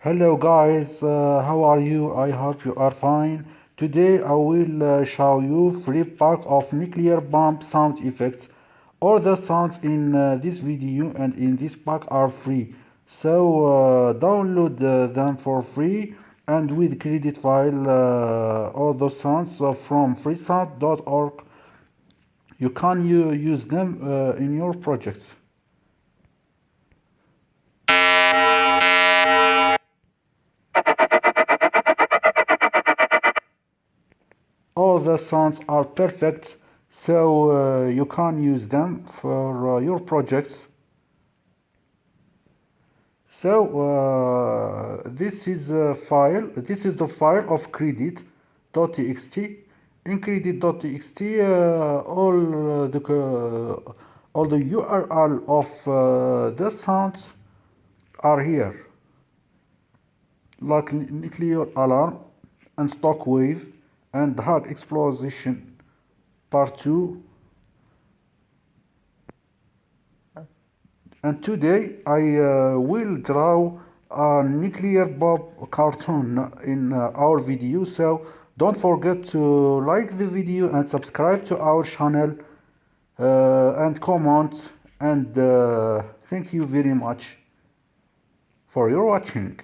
Hello guys, how are you? I hope you are fine. Today I will show you free pack of nuclear bomb sound effects. All the sounds in this video and in this pack are free. So download them for free and with credit file all the sounds from freesound.org. You can use them in your projects. All the sounds are perfect, so you can use them for your projects. So this is the file. This is the file of credit.txt. In credit.txt, all the URL of the sounds are here, like nuclear alarm and stock wave and hard explosion part 2. And today I will draw a nuclear bomb cartoon in our video, so don't forget to like the video and subscribe to our channel and comment, and thank you very much for your watching.